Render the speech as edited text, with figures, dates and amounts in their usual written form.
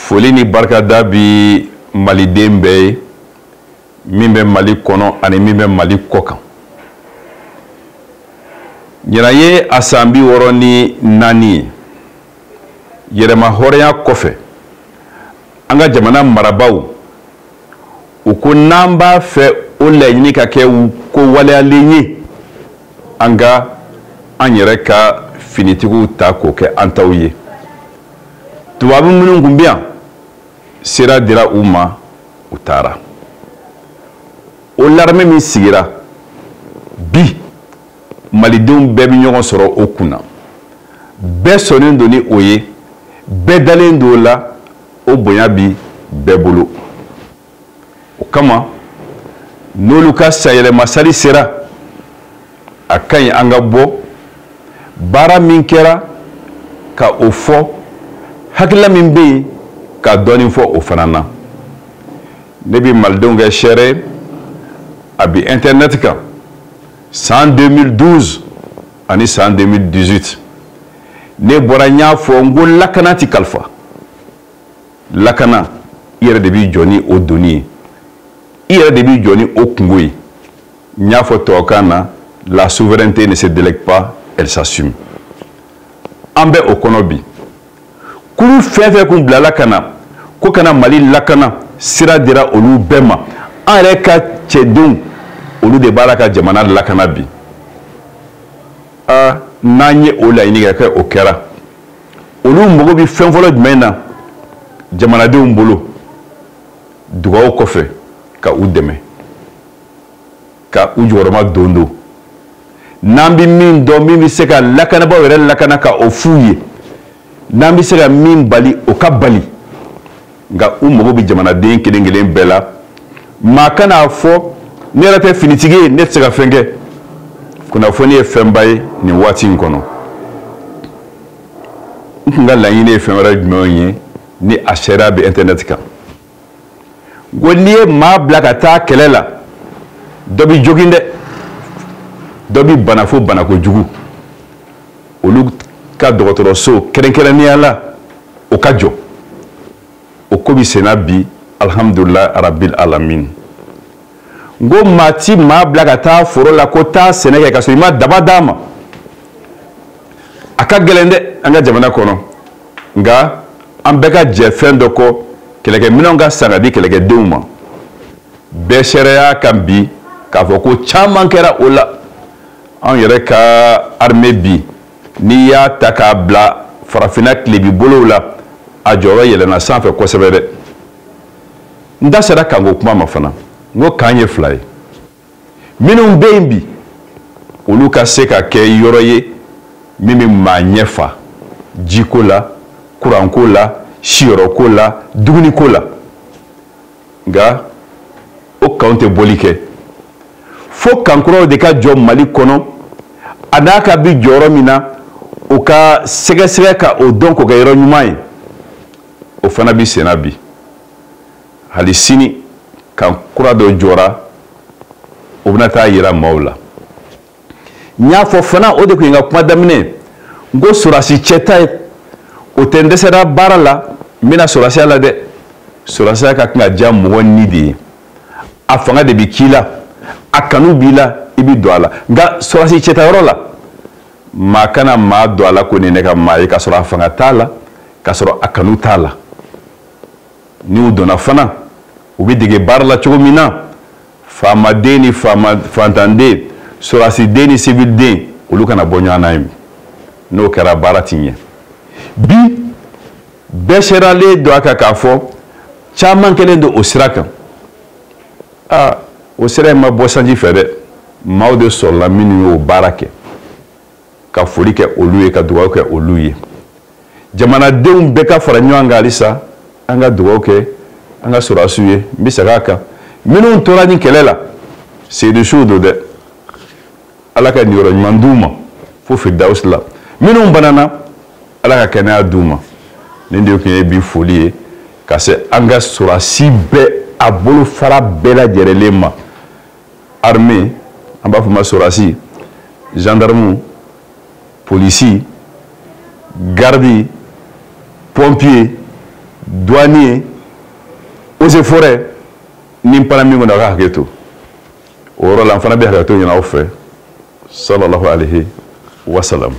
foli ni barkada bi maliden bɛɛ ye min bɛ Mali kɔnɔ ani min bɛ Mali kɔ kan. Ɲinan ye a san 64 ye yɛrɛma hɔrɔnya kɔfɛ an ka jamana marabaaw u ko n'an b'a fɛ o laɲini ka kɛ ko waleyalen ye an ka an yɛrɛ ka finitigiw ta k'o kɛ an taw ye. Tubabu minnu kun bɛ yan sera dira u ma u taara. O l'armée min sigira bi malidenw bɛɛ bɛ ɲɔgɔn sɔrɔ o kunna. Bɛɛ sɔnnen don ni o ye, bɛɛ dalen don o la, o bonya bi bɛɛ bolo. O kama n'olu ka sayɛlɛma sali sera a ka ɲi an ka bɔ baara min kɛra ka o fɔ hakilila min bɛ yen ka dɔɔnin fɔ o fana na. Ne bi malidenw kɛ sɛrɛ a bi internet kan san 2012 ani san 2018 ne bɔra n y'a fɔ n ko lakana ti kalifa. Lakana i yɛrɛ de b'i jɔ ni o doni ye, i yɛrɛ de b'i jɔ ni o kungo ye. N y'a fɔ tubabukan na la souveraineté ne se délègue pas, elle s'assume. An bɛ o kɔnɔ bi. Kuru fɛn fɛn kun bilala ka na ko kana Mali lakana sira dira olu bɛɛ ma. An yɛrɛ ka cɛdenw olu de b'a la ka jamana lakana bi. N'an ye o laɲini kɛ o kɛra. Olu mago bɛ fɛn fɔlɔ jumɛn na jamanadenw bolo dugawu kɔfɛ ka u dɛmɛ ka u jɔyɔrɔma don don. N'an bɛ min dɔn min bɛ se ka lakanabaaw yɛrɛ lakana ka o f'u ye, n'an bɛ se ka min bali o ka bali, nka u mago bɛ jamanaden kelen kelen bɛɛ la. Maa kan'a fɔ ne yɛrɛ tɛ finitigi ye ne tɛ se ka fɛn kɛ. Kunnafoni ye fɛnba ye nin waati in kɔnɔ. N tun ka laɲini ye fɛn wɛrɛ jumɛn ye ni a sariya bɛ internet kan. N ko n'i ye maa bila ka taa kɛlɛ la dɔ bɛ jogin dɛ, dɔ bɛ bana fo bana kojugu. Olu ka dɔgɔtɔrɔso kɛrɛnkɛrɛnnenya la o ka jɔ. O ko bɛ senna bi alhamdulilahi arabil alamin. N ko maa ti maa bila ka taa foro la ko taa sɛnɛ kɛ ka sɔrɔ i ma daba d'a ma. A ka gɛlɛn dɛ an ka jamana kɔnɔ, nka an bɛɛ ka jɛ fɛn dɔ kɔ kɛlɛkɛminɛnw ka san ka di kɛlɛkɛdenw ma. Bɛɛ sariya kan bi k'a fɔ ko caman kɛra o la. An yɛrɛ ka armée bi n'i y'a ta k'a bila farafinna tilebi bolow la a jɔyɔrɔ yɛlɛnna sanfɛ kosɛbɛ dɛ. N da sera kan ko kuma ma fana. N ko kan ye fila ye. Minnu bɛ yen bi olu ka se ka kɛ yɔrɔ ye min bɛ maa ɲɛfa jiko la, kuranko la, siyɔrɔko la, dumuniko la. Nka o kanw tɛ bɔli kɛ. Fo kankuraw de ka jɔ Mali kɔnɔ a n'a ka bi jɔyɔrɔ min na o ka sɛgɛsɛgɛ ka o dɔn k'o kɛ yɔrɔ ɲuman ye. O fana bi senna bi. Hali sini kan kura dɔ jɔra o bɛna taa yira maaw la. N y'a fɔ fana o de kun ye n ka kuma daminɛ n ko sɔrɔdasi cɛta ye o tɛ n dɛsɛra baara la n bɛna sɔrɔdasiya la dɛ. Sɔrɔdasiya ka kan ka diya mɔgɔ ni de ye. A fanga de bɛ k'i la, a kanu b'i la, i bɛ don a la. Nka sɔrɔdasi cɛta yɔrɔ la maa kana maa don a la ko nin ne ka maa ye k'a sɔrɔ a fanga t'a la, k'a sɔrɔ a kanu t'a la. N'u donna fana u bɛ dege baara la cogo min na faamaden ni fantanden, sɔrɔdasiden ni siviliden olu kana bɔ ɲɔgɔn na yen. N'o kɛra baara ti ɲɛ. Bi bɛɛ seralen don a kan k'a fɔ caman kɛlen don o sira kan. O sira in ma bɔ sanji fɛ dɛ. Maaw de sɔrɔla minnu y'o baara kɛ. Ka foli kɛ olu ye, ka dugawu kɛ olu ye. Jamanadenw bɛɛ ka fara ɲɔgɔn kan halisa an ka dugawu kɛ an ka sɔrɔdasiw ye. N bɛ segin a kan. Minnu tora ni kɛlɛ la seyidusuw don dɛ. Ala ka niyɔrɔ ɲuman d'u ma fo firidawusi la. Minnu banana Ala ka kɛnɛya d'u ma. Nin de tun ye bi foli ye ka se an ka sɔrɔdasi bɛɛ a bolo fara bɛɛ lajɛlen ma. Armée an b'a fɔ ma sɔrɔdasi, gendarme, polisi, garde, pompier, douanier aux forêts ni pas mi ngona ka haketo o ro la fana be haketo yana o fe sallallahu alayhi wa sallam.